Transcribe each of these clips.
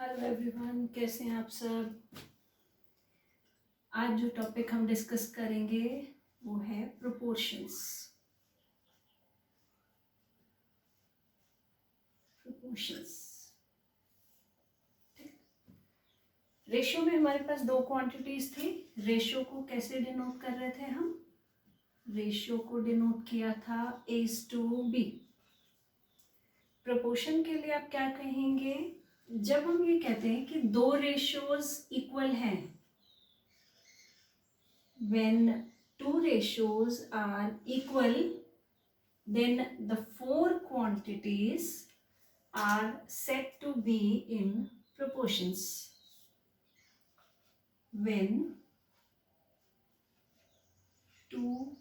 Hello everyone, कैसे हैं आप सब। आज जो टॉपिक हम डिस्कस करेंगे वो है प्रोपोर्शंस। रेशियो में हमारे पास दो क्वांटिटीज थी। रेशियो को कैसे डिनोट कर रहे थे हम? रेशियो को डिनोट किया था A:B। प्रोपोर्शन के लिए आप क्या कहेंगे? जब हम ये कहते हैं कि दो रेशियोज इक्वल हैं, when two ratios are equal, then the four quantities are said to be in proportions. When two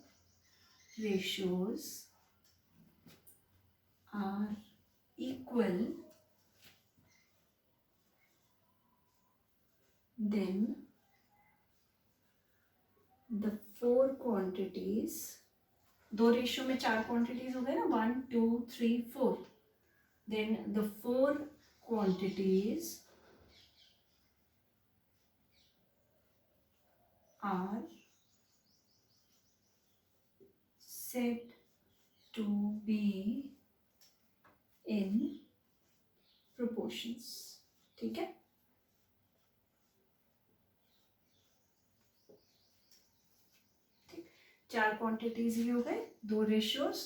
ratios are equal, then the four quantities, दो रेशियो में चार क्वांटिटीज हो गए ना, 1 2 3 4, then the four quantities are said to be in proportions. ठीक है, चार quantities ये हो गए, दो रेशियोज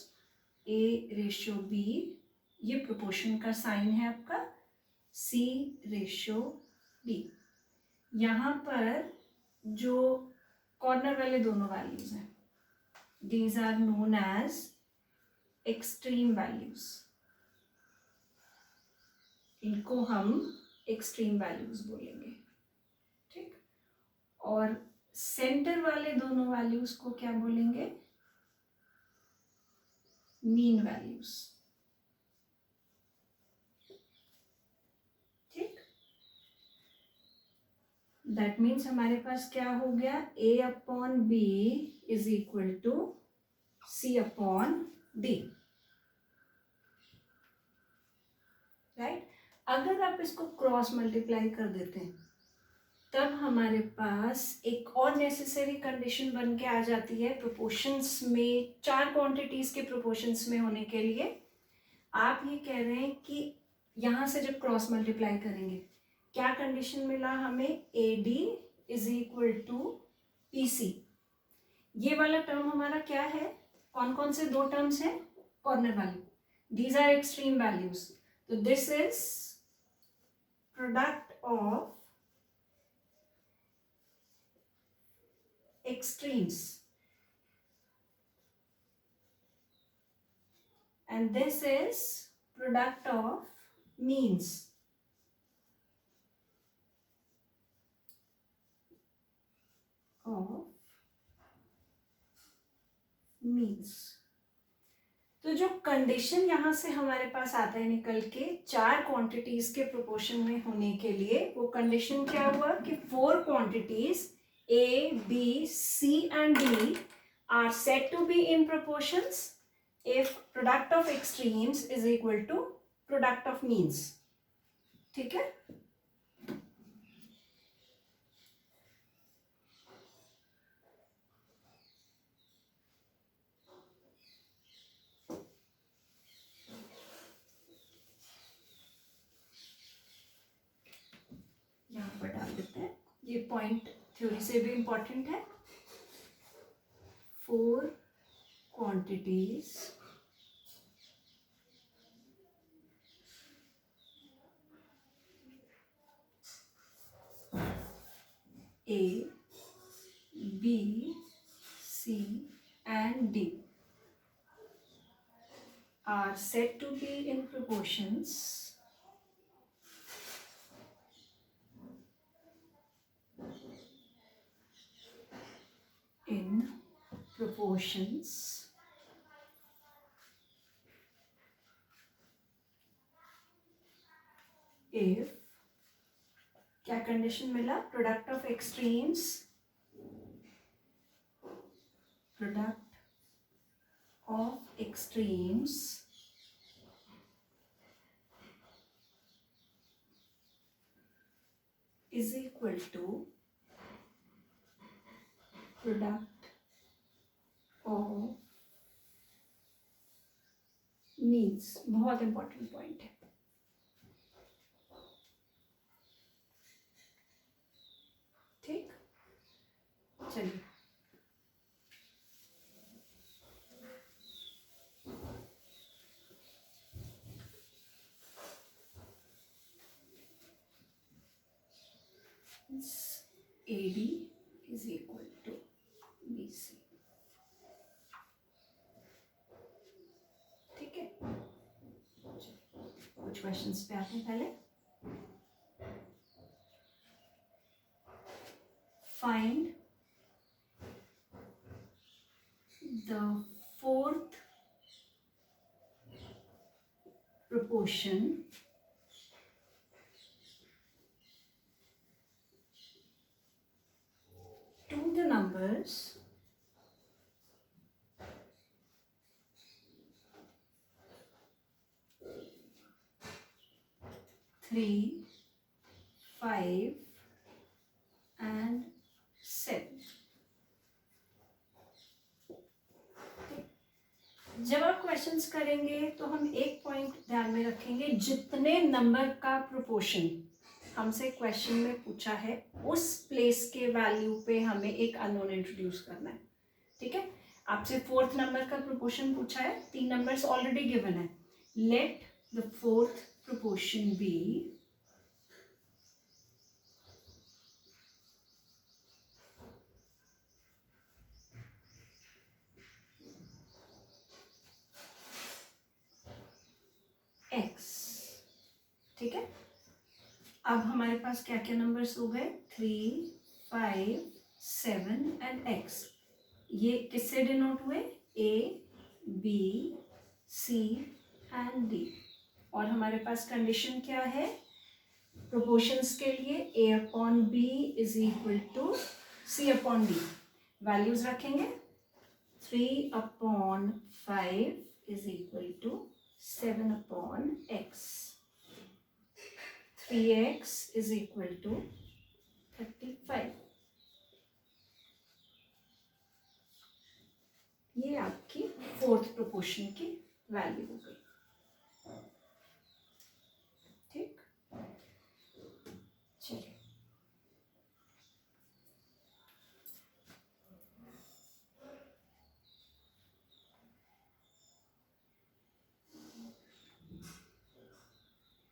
A:B, ये प्रोपोर्शन का साइन है आपका, C:B। यहाँ पर जो कॉर्नर वाले दोनों वैल्यूज हैं, these are known as extreme values. इनको हम एक्सट्रीम वैल्यूज बोलेंगे, ठीक। और सेंटर वाले दोनों वैल्यूज को क्या बोलेंगे? मीन वैल्यूज, ठीक। दैट मीन्स हमारे पास क्या हो गया? A/B is equal to C/D, right. अगर आप इसको क्रॉस मल्टीप्लाई कर देते हैं तब हमारे पास एक और नेसेसरी कंडीशन बन के आ जाती है प्रोपोर्शंस में, चार क्वांटिटीज के प्रोपोर्शंस में होने के लिए। आप ये कह रहे हैं कि यहाँ से जब क्रॉस मल्टीप्लाई करेंगे, क्या कंडीशन मिला हमें? AD is equal to PC। ये वाला टर्म हमारा क्या है? कौन कौन से दो टर्म्स हैं? कॉर्नर वाले, दीज आर एक्सट्रीम वैल्यूज। तो this is product of extremes and this is product of means. तो जो कंडीशन यहां से हमारे पास आता है निकल के चार क्वांटिटीज के प्रोपोर्शन में होने के लिए, वो कंडीशन क्या हुआ कि four quantities A, B, C and D are said to be in proportions if product of extremes is equal to product of means. ठीक है, यहाँ पर डाल देते हैं, ये पॉइंट थ्योरी से भी इंपॉर्टेंट है। Four quantities A, B, C and D are said to be in proportions if, क्या कंडीशन मिला? Product of extremes, product of extremes is equal to product of means. बहुत इंपॉर्टेंट पॉइंट है। ठीक, चलिए AD is equal to BC। ठीक है, कुछ questions पे आते हैं। पहले find the fourth proportion to the numbers 3, 5 and 7। जब आप क्वेश्चंस करेंगे तो हम एक पॉइंट ध्यान में रखेंगे, जितने नंबर का प्रोपोर्शन हमसे क्वेश्चन में पूछा है उस प्लेस के वैल्यू पे हमें एक अननोन इंट्रोड्यूस करना है। ठीक है, आपसे फोर्थ नंबर का प्रोपोर्शन पूछा है, 3 नंबर्स ऑलरेडी गिवन है। Let the fourth proportion be x। ठीक है, अब हमारे पास क्या क्या नंबर्स हो गए, 3, 5, 7 एंड x। ये किससे डिनोट हुए, A, B, C and D। और हमारे पास कंडीशन क्या है प्रोपोर्शंस के लिए, A upon B is equal to C upon D। Values रखेंगे, 3 upon 5 is equal to 7 upon x। 3x is equal to 35। ये आपकी फोर्थ प्रोपोर्शन की वैल्यू हो गई। ठीक, चलिए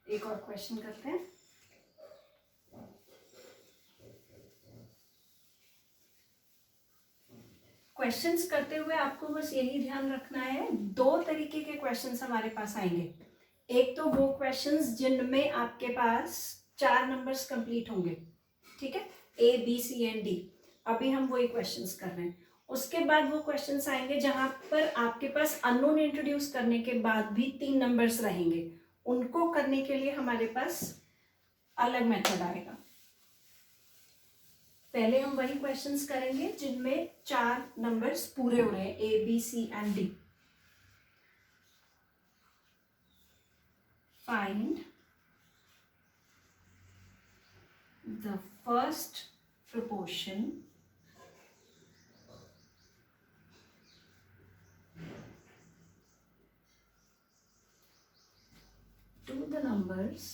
एक और क्वेश्चन करते हैं। क्वेश्चंस करते हुए आपको बस यही ध्यान रखना है, 2 तरीके के क्वेश्चंस हमारे पास आएंगे। एक तो वो क्वेश्चंस जिनमें आपके पास 4 नंबर्स कंप्लीट होंगे। ठीक है, A, B, C and D। अभी हम वही क्वेश्चंस कर रहे हैं। उसके बाद वो क्वेश्चंस आएंगे जहां पर आपके पास अननोन इंट्रोड्यूस करने के बाद भी 3 नंबर्स रहेंगे। उनको करने के लिए हमारे पास अलग मेथड आएगा। पहले हम वही क्वेश्चंस करेंगे जिनमें 4 नंबर्स पूरे हो रहे हैं, A, B, C and D। Find the first proportion to the numbers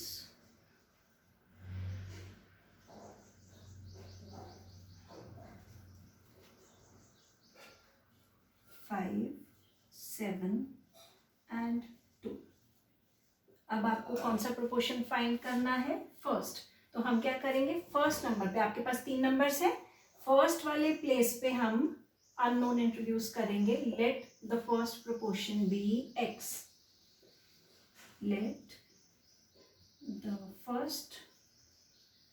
5, 7 and 2। अब आपको कौन सा प्रोपोर्शन फाइंड करना है, फर्स्ट। तो हम क्या करेंगे, फर्स्ट नंबर पे आपके पास 3 नंबर्स है, फर्स्ट वाले प्लेस पे हम अननोन इंट्रोड्यूस करेंगे। Let the first proportion be x। Let the first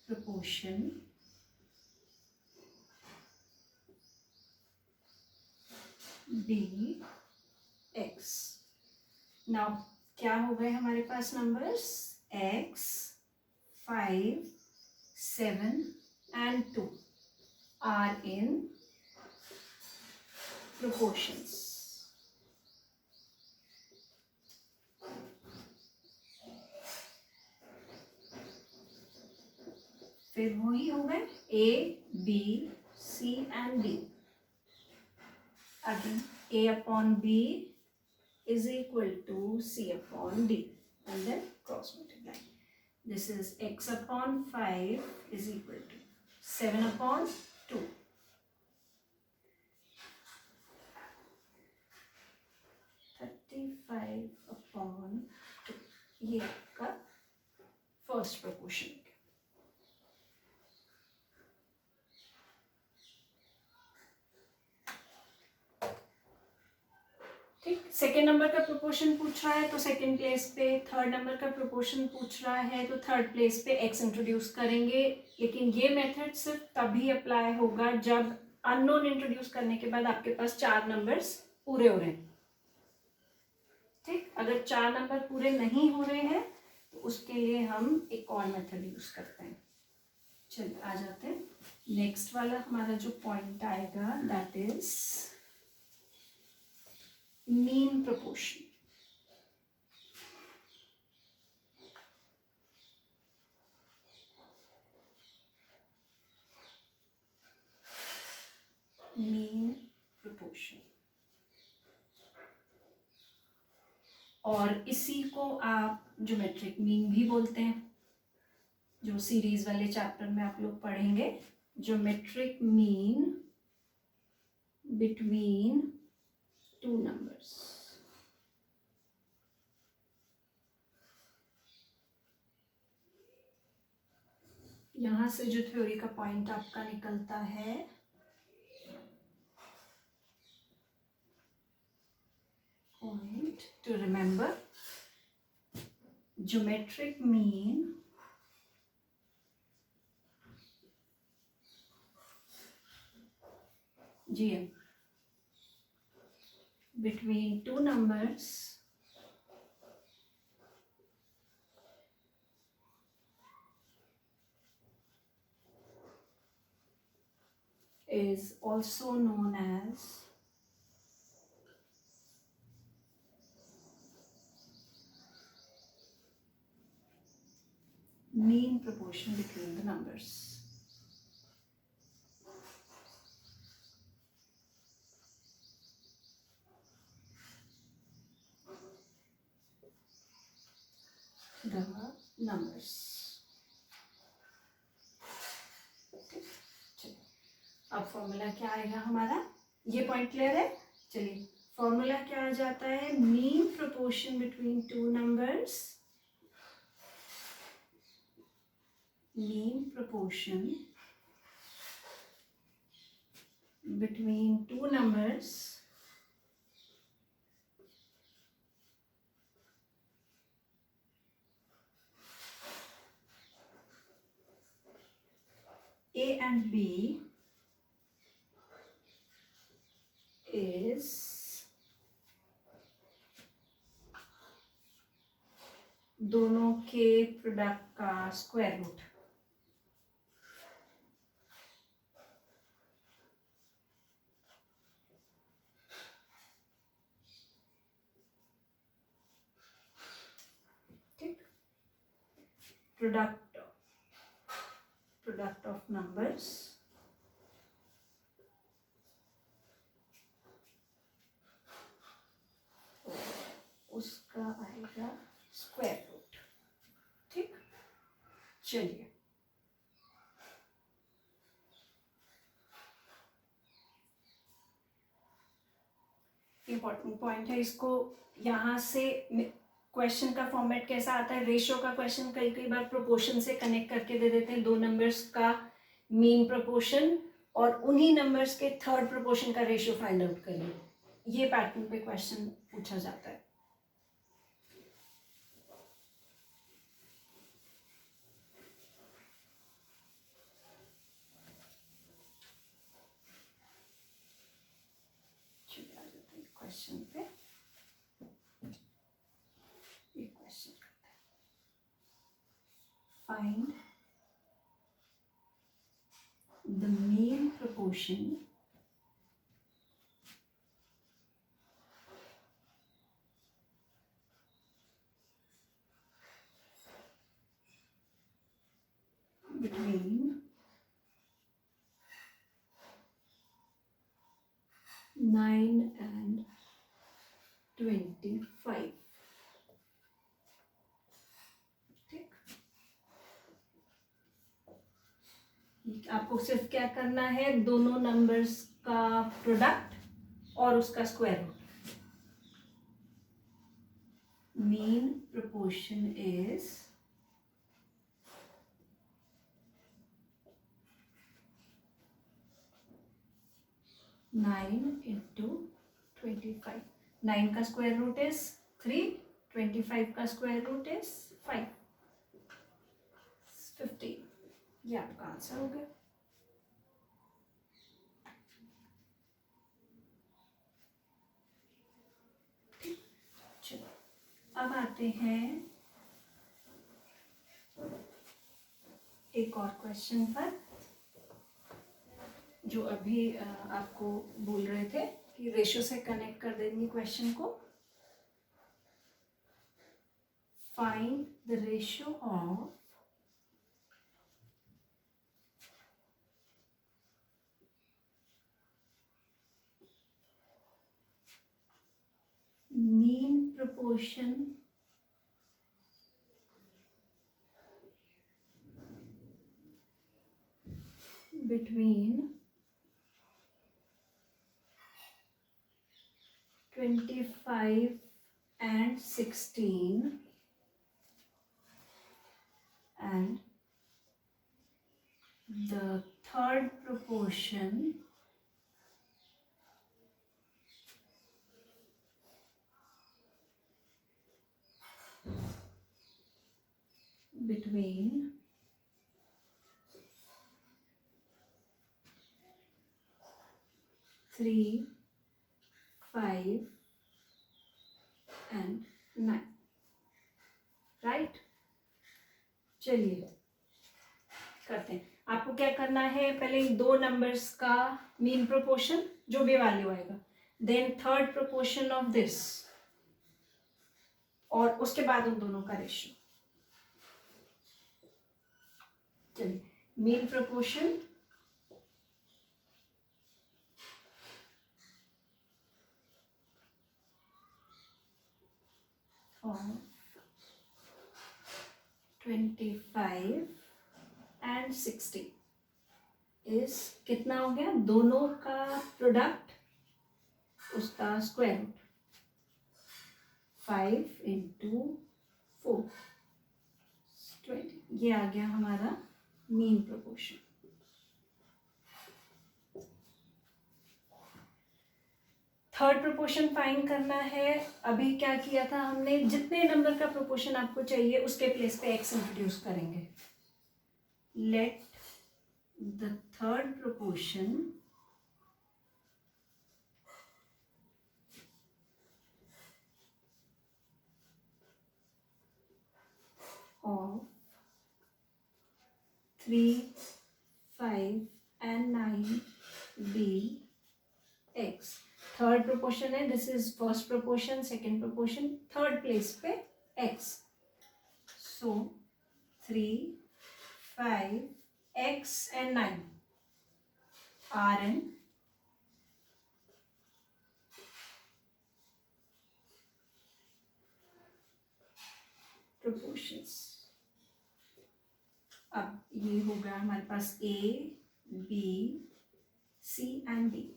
proportion be x। Now क्या हो गए हमारे पास numbers, x, 5, 7 and 2 are in proportions। फिर वही हो गए A, B, C and D. Again A upon B is equal to C upon D and then cross multiply. This is x upon 5 is equal to 7 upon 2. (35 upon 2). ये आपका first proportion. ठीक, second number का proportion पूछ रहा है तो second place पे, third number का प्रोपोर्शन पूछ रहा है तो थर्ड प्लेस पे एक्स इंट्रोड्यूस करेंगे। लेकिन ये मेथड सिर्फ तभी अप्लाई होगा जब अननोन इंट्रोड्यूस करने के बाद आपके पास 4 नंबर्स पूरे हो रहे हैं। ठीक, अगर 4 नंबर पूरे नहीं हो रहे हैं तो उसके लिए हम एक और मेथड यूज करते हैं। चलिए आ जाते हैं, नेक्स्ट वाला हमारा जो पॉइंट आएगा that is mean proportion. Mean proportion, और इसी को आप ज्योमेट्रिक मीन भी बोलते हैं, जो सीरीज वाले चैप्टर में आप लोग पढ़ेंगे। Geometric mean between 2 numbers। यहां से जो थ्योरी का पॉइंट आपका निकलता है point two remember, geometric mean GM between 2 numbers is also known as mean proportion between the numbers। The numbers। अब फॉर्मूला क्या आएगा हमारा, ये पॉइंट क्लियर है। चलिए फॉर्मूला क्या आ जाता है, mean proportion between 2 numbers, mean proportion between 2 numbers A and B is दोनों के प्रोडक्ट का स्क्वायर रूट। ठीक, प्रोडक्ट ऑफ नंबर्स उसका आएगा स्क्वायर रूट। ठीक, चलिए इंपॉर्टेंट पॉइंट है, इसको यहाँ से क्वेश्चन का फॉर्मेट कैसा आता है, रेशियो का क्वेश्चन कई बार प्रोपोर्शन से कनेक्ट करके दे देते हैं, 2 नंबर्स का मीन प्रोपोर्शन और उन्हीं नंबर्स के थर्ड प्रोपोर्शन का रेशियो फाइंड आउट करिए। ये पैटर्न पे क्वेश्चन पूछा जाता है। क्वेश्चन पे एक क्वेश्चन करते हैं, find the mean proportion between 9 and 25. ठीक, आपको सिर्फ क्या करना है, दोनों नंबर्स का प्रोडक्ट और उसका square root. Mean proportion is 9 into 25. 9 का स्क्वायर रूट इज 3, 25 का स्क्वायर रूट इज 5, 15. ये आपका आंसर हो गया. चलो अब आते हैं एक और क्वेश्चन पर, जो अभी आपको बोल रहे थे कि रेशियो से कनेक्ट कर देंगे क्वेश्चन को. Find the ratio of mean proportion between 25 and 16 and the third proportion between 3, 5 and 9. Right, चलिए करते हैं. आपको क्या करना है, पहले इन दो नंबर्स का मीन प्रोपोर्शन जो भी वैल्यू आएगा, then third proportion of this, और उसके बाद उन दोनों का रेशियो. चलिए, mean proportion of 25 and 60 is कितना हो गया, दोनों का प्रोडक्ट उसका स्क्वायर रूट. 5 into 4, 20. ये आ गया हमारा mean proportion. Third proportion find करना है. अभी क्या किया था हमने, जितने नंबर का प्रोपोर्शन आपको चाहिए उसके प्लेस पे एक्स इंट्रोड्यूस करेंगे. Let the third proportion of 3, 5 and 9 be x. Third proportion है, this is first proportion, second proportion, third place पे x. So 3, 5, x and 9 are in proportions. अब ये होगा हमारे पास a, b, c and d.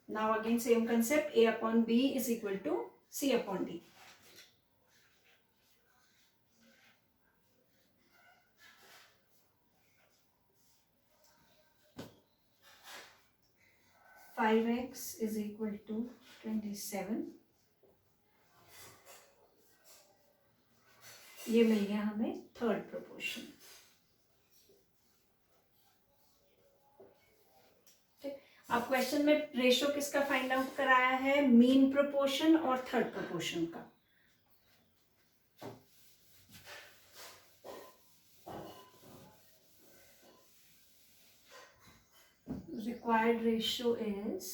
Now again same concept, a upon b is equal to c upon d. Five x is equal to 27. ये मिल गया हमें third proportion. अब question में ratio किसका फाइंड आउट कराया है, मीन प्रोपोर्शन और third proportion का. Required ratio is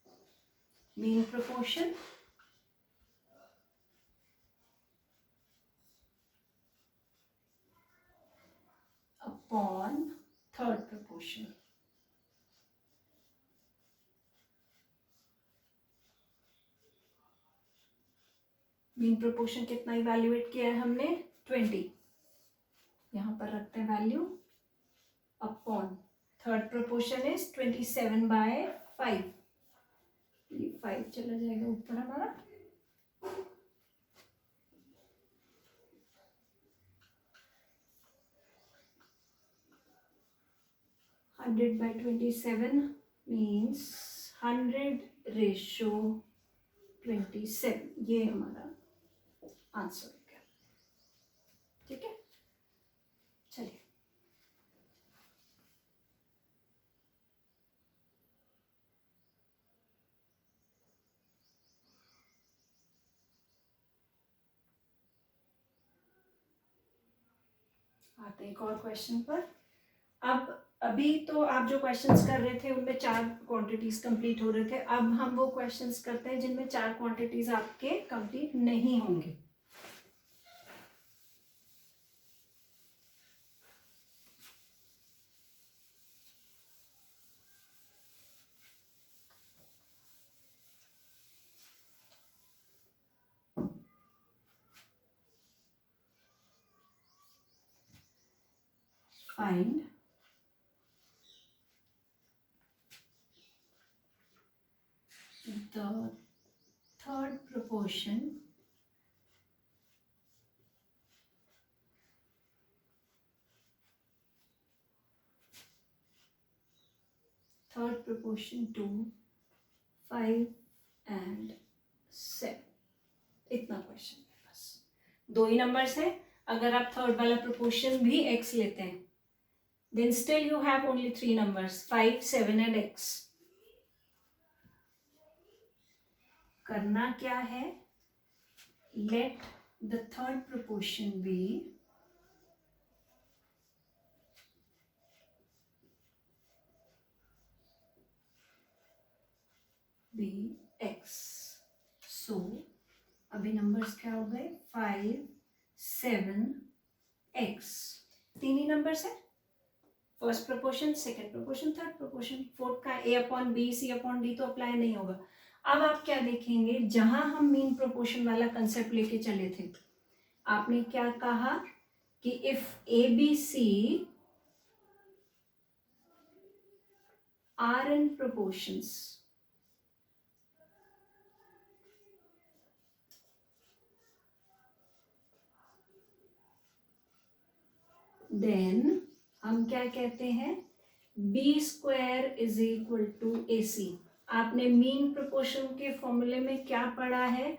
1:5. Mean proportion upon third proportion. Mean proportion कितना इवैल्यूएट किया है हमने 20, यहां पर रखते हैं value upon third proportion is 27/5, 5 चला जाएगा ऊपर हमारा, हंड्रेड बाई 27 मीन्स 100/27, ये हमारा आंसर हो गया। ठीक है, चलिए आते हैं एक और क्वेश्चन पर। अब अभी तो आप जो क्वेश्चंस कर रहे थे उनमें 4 क्वांटिटीज कंप्लीट हो रहे थे, अब हम वो क्वेश्चंस करते हैं जिनमें 4 क्वांटिटीज आपके कंप्लीट नहीं होंगे। Find the third proportion to 5 and 7। इतना क्वेश्चन है, बस 2 ही नंबर्स है। अगर आप थर्ड वाला प्रोपोर्शन भी x लेते हैं then still you have only 3 numbers 5, 7 and x। करना क्या है, let the third proportion be x। so अभी नंबर्स क्या हो गए 5, 7, x, 3 ही नंबर्स है, first proportion, second proportion, third proportion. Fourth का a/b c/d तो अप्लाई नहीं होगा। अब आप क्या देखेंगे, जहां हम मीन प्रोपोर्शन वाला कंसेप्ट लेके चले थे, आपने क्या कहा कि if ABC are in proportions then हम क्या कहते हैं, B² is equal to AC। आपने मीन प्रोपोर्शन के फॉर्मूले में क्या पढ़ा है,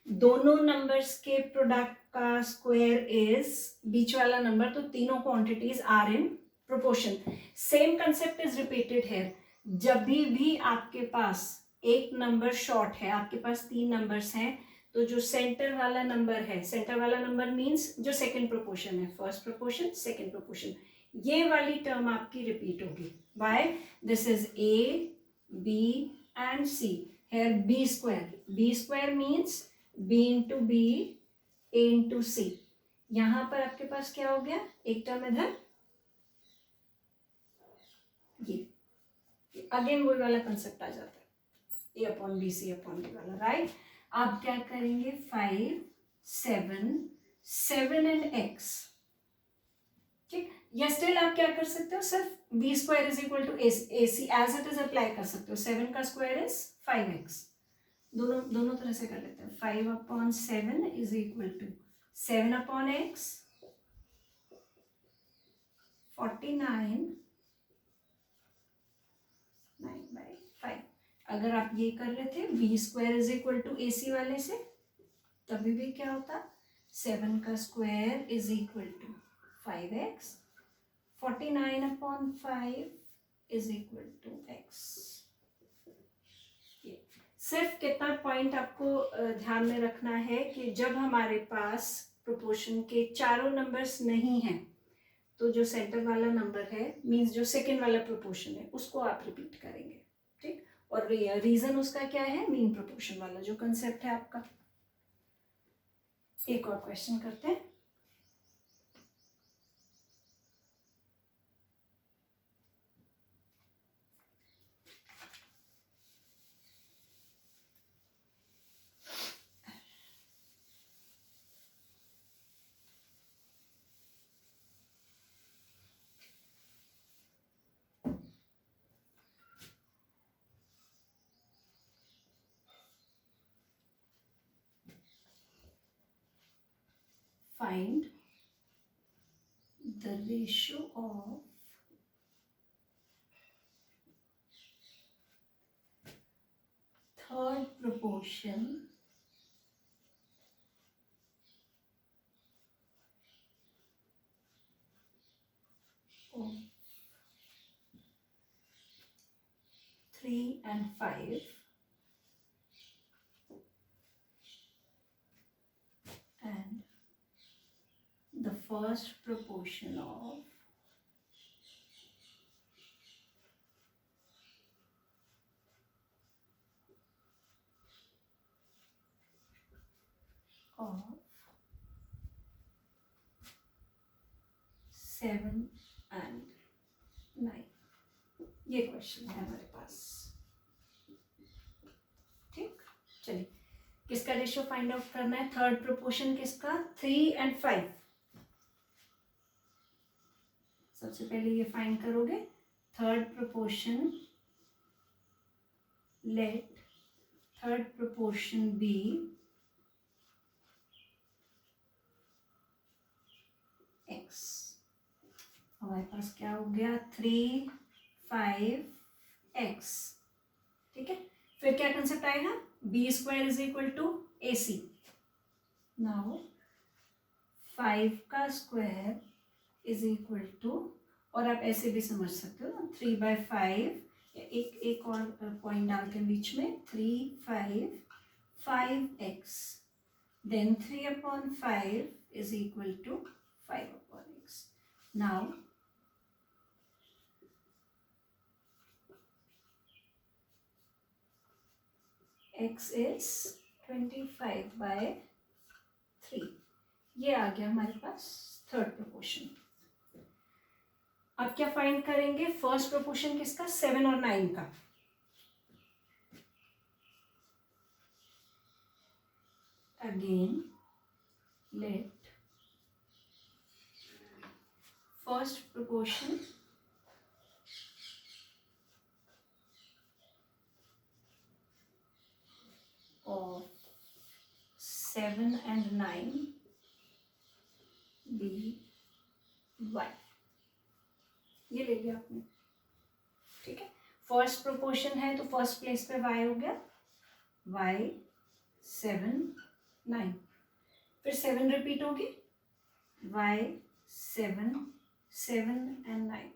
दोनों नंबर्स के प्रोडक्ट का स्क्वायर इज बीच वाला नंबर, तो तीनों quantities are in proportion. Same concept is repeated here. जब भी आपके पास एक नंबर शॉर्ट है, आपके पास 3 नंबर्स हैं, तो जो सेंटर वाला नंबर है, सेंटर वाला नंबर मीन्स जो सेकंड प्रोपोर्शन है, फर्स्ट प्रोपोर्शन सेकंड प्रोपोर्शन, ये वाली टर्म आपकी रिपीट होगी। By this is A, B and C। here B² means B into B, A into C। यहां पर आपके पास क्या हो गया, एक टर्म इधर, ये अगेन वही वाला कंसेप्ट आ जाता है A/B C/D वाला, राइट। आप क्या करेंगे 5, 7 एंड x, ठीक। या स्टिल आप क्या कर सकते हो, सिर्फ B² is equal to AC as it is apply कर सकते हो। 7 का स्क्वायर इज 5x, दोनों तरह से कर लेते हैं। 5/7 इज इक्वल टू 7/x, 49, 9/5। अगर आप ये कर रहे थे B² is equal to AC वाले से, तभी भी क्या होता, 7 का square is equal to 5x, 49/5 is equal to x। सिर्फ कितना पॉइंट आपको ध्यान में रखना है कि जब हमारे पास प्रोपोर्शन के चारों नंबर्स नहीं हैं, तो जो सेंटर वाला नंबर है मींस जो सेकंड वाला प्रोपोर्शन है उसको आप रिपीट करेंगे, ठीक। और रीजन उसका क्या है, मीन प्रोपोर्शन वाला जो कंसेप्ट है आपका। एक और क्वेश्चन करते हैं। Find the ratio of third proportion of 3 and 5 and the first proportion of 7 and 9। ये क्वेश्चन है हमारे पास। ठीक, चलिए किसका रेशियो फाइंड आउट करना है, थर्ड प्रोपोर्शन किसका, 3 and 5। सबसे पहले ये फाइंड करोगे, third proportion, let third proportion be x। हमारे पास क्या हो गया, 3, 5x। ठीक है, फिर क्या कंसेप्ट आएगा, B square is equal to A C. Now 5 का स्क्वायर इज इक्वल टू, और आप ऐसे भी समझ सकते हो ना, 3/5, एक और पॉइंट डालते हैं बीच में, 3, 5, 5x, then 3/5 is equal to 5/x। Now x is 25/3। ये आ गया हमारे पास थर्ड प्रोपोर्शन। अब क्या फाइंड करेंगे, फर्स्ट प्रोपोर्शन किसका, 7 और 9 का। Again let first proportion of 7 and 9 be y। ये ले लिया आपने, ठीक है। फर्स्ट प्रोपोर्शन है तो फर्स्ट प्लेस पे y हो गया, y 7, 9, फिर 7 रिपीट होगी, y 7, 7 and 9।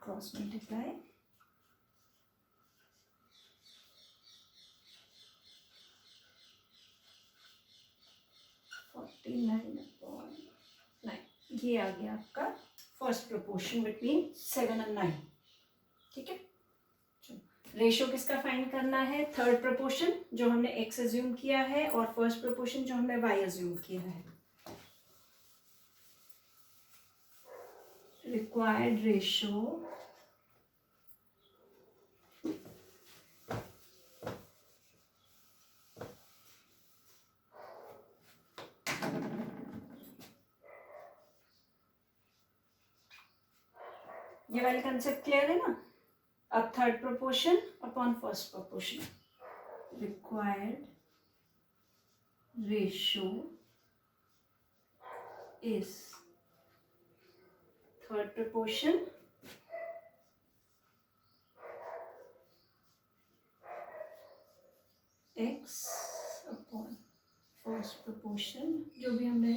क्रॉस मल्टीप्लाई, ये आ गया आपका फर्स्ट प्रोपोर्शन बिटवीन 7 and 9। ठीक है, रेशियो किसका फाइंड करना है, थर्ड प्रोपोर्शन जो हमने x अज्यूम किया है और फर्स्ट प्रोपोर्शन जो हमने y अज्यूम किया है। रिक्वायर्ड रेशियो ये वाले कंसेप्ट क्लियर है ना। अब third proportion upon first proportion, required ratio is third proportion x upon first proportion जो भी हमने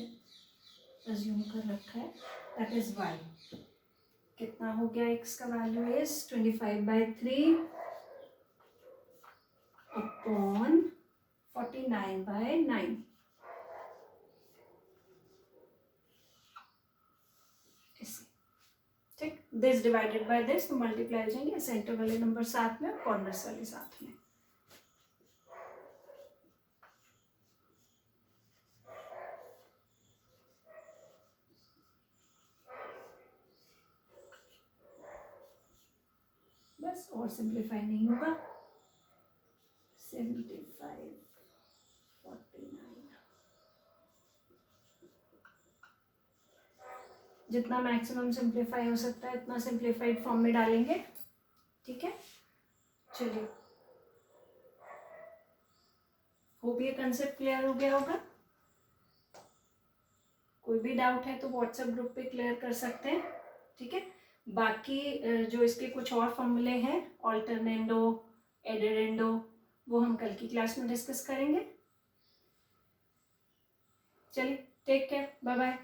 अज्यूम कर रखा है, दैट इज y। कितना हो गया, x का value is 25/3 upon 49/9। This divided by this, तो मल्टीप्लाई हो जाएंगे सेंटर वाले नंबर साथ में और कॉर्नर्स वाले साथ में। बस और सिंप्लीफाई नहीं होगा। 75, 49, जितना मैक्सिमम सिंप्लीफाई हो सकता है इतना सिंप्लीफाइड फॉर्म में डालेंगे। ठीक है, चलिए, होप ये कंसेप्ट क्लियर हो गया होगा। कोई भी डाउट है तो व्हाट्सएप ग्रुप पे क्लियर कर सकते हैं। ठीक है, बाकी जो इसके कुछ और फॉर्मूले हैं, ऑल्टरनेंडो, एडेरेंडो, वो हम कल की क्लास में डिस्कस करेंगे। चलिए, टेक केयर, बाय बाय।